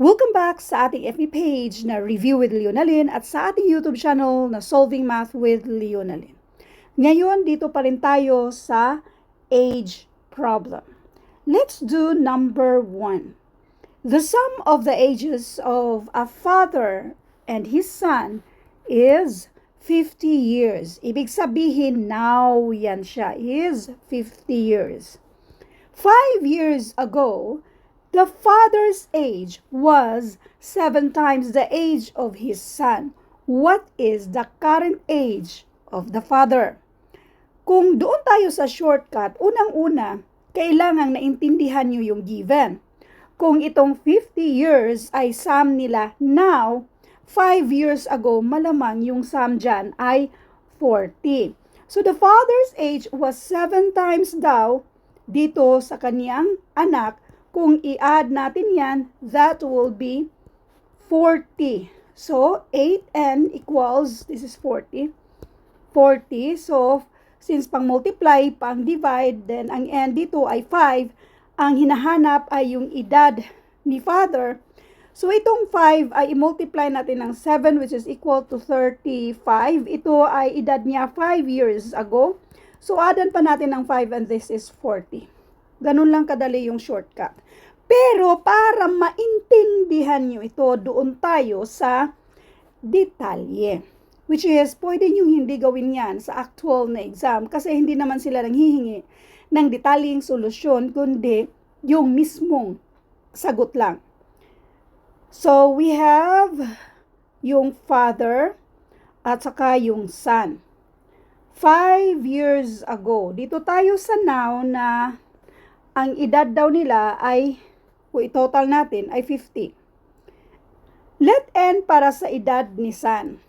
Welcome back sa ating FB page na Review with Leonalyn at sa ating YouTube channel na Solving Math with Leonalyn. Ngayon, dito pa rin tayo sa age problem. Let's do number 1. The sum of the ages of a father and his son is 50 years. Ibig sabihin, now yan siya, is 50 years. 5 years ago, the father's age was 7 times the age of his son. What is the current age of the father? Kung doon tayo sa shortcut, unang-una, kailangang naintindihan nyo yung given. Kung itong 50 years ay sum nila now, 5 years ago, malamang yung sum dyan ay 40. So the father's age was 7 times daw dito sa kaniyang anak. Kung i-add natin yan, that will be 40. So, 8n equals, this is 40. 40. So, since pang multiply, pang divide, then ang n dito ay 5. Ang hinahanap ay yung edad ni father. So, itong 5 ay i-multiply natin ng 7 which is equal to 35. Ito ay edad niya 5 years ago. So, addan pa natin ng 5 and this is 40. Ganun lang kadali yung shortcut. Pero para maintindihan nyo ito, doon tayo sa detalye. Which is, pwede nyo hindi gawin yan sa actual na exam kasi hindi naman sila nanghihingi ng detalyeng solusyon, kundi yung mismong sagot lang. So, we have yung father at saka yung son. 5 years ago. Dito tayo sa now na ang edad daw nila ay, kung i-total natin, ay 50. Let n para sa edad ni son.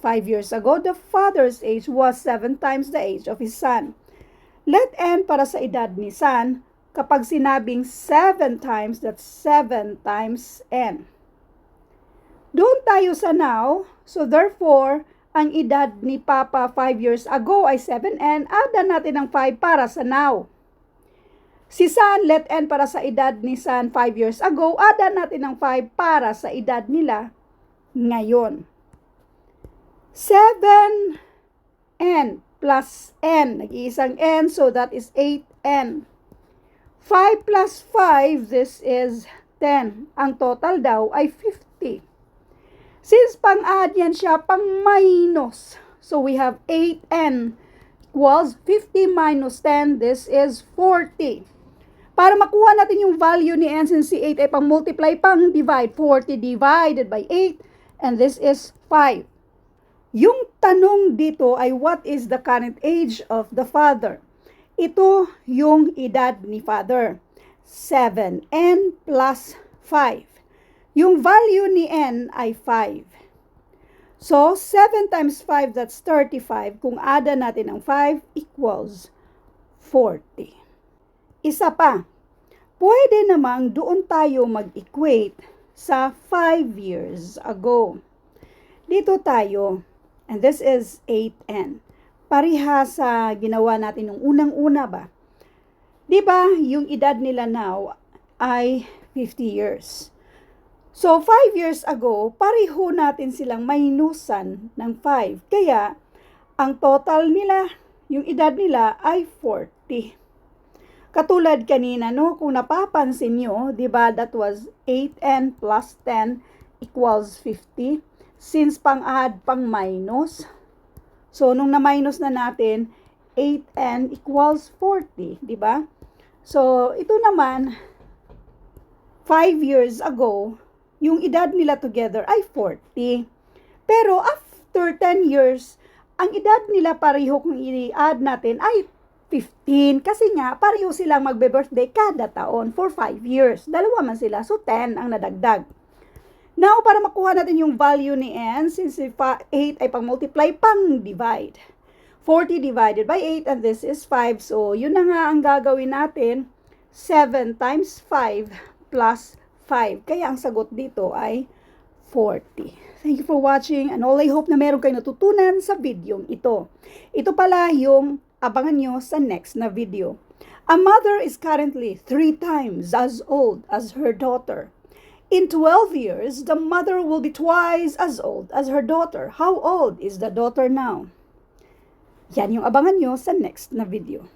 5 years ago, the father's age was 7 times the age of his son. Let n para sa edad ni son, kapag sinabing 7 times, that's 7 times n. Doon tayo sa now, so therefore, ang edad ni Papa 5 years ago ay 7n, add natin ng 5 para sa now. Si son, let n para sa edad ni son 5 years ago, add natin ng 5 para sa edad nila ngayon. 7n plus n, nag-iisang n, so that is 8n. 5 plus 5, this is 10. Ang total daw ay 50. Since pang-add yan siya, pang-minus. So we have 8n equals 50 minus 10, this is 40. Para makuha natin yung value ni n, since si 8 ay pang-multiply, pang-divide. 40 divided by 8, and this is 5. Yung tanong dito ay what is the current age of the father? Ito yung edad ni father. 7n plus 5. Yung value ni n ay 5. So, 7 times 5, that's 35. Kung ada natin ang 5 equals 40. Isa pa, pwede namang doon tayo mag-equate sa 5 years ago. Dito tayo, and this is 8n. Pariha sa ginawa natin nung unang-una ba? Diba, yung edad nila now ay 50 years. So, 5 years ago, pareho natin silang minusan ng 5. Kaya, ang total nila, yung edad nila ay 40. Katulad kanina, no, kung napapansin nyo, diba, that was 8n plus 10 equals 50. Since pang-add, pang-minus. So, nung na-minus na natin, 8n equals 40, diba? So, ito naman, 5 years ago, yung edad nila together ay 40. Pero after 10 years, ang edad nila pareho kung i-add natin ay 15. Kasi nga, pareho silang magbe-birthday kada taon for 5 years. Dalawa man sila, so 10 ang nadagdag. Now, para makuha natin yung value ni n, since 8 ay pang-multiply, pang-divide. 40 divided by 8, and this is 5. So, yun na nga ang gagawin natin. 7 times 5 plus 5. Kaya ang sagot dito ay 40. Thank you for watching, and all I hope na meron kayong natutunan sa video ito. Ito pala yung abangan nyo sa next na video. A mother is currently 3 times as old as her daughter. In 12 years, the mother will be twice as old as her daughter. How old is the daughter now? Yan yung abangan nyo sa next na video.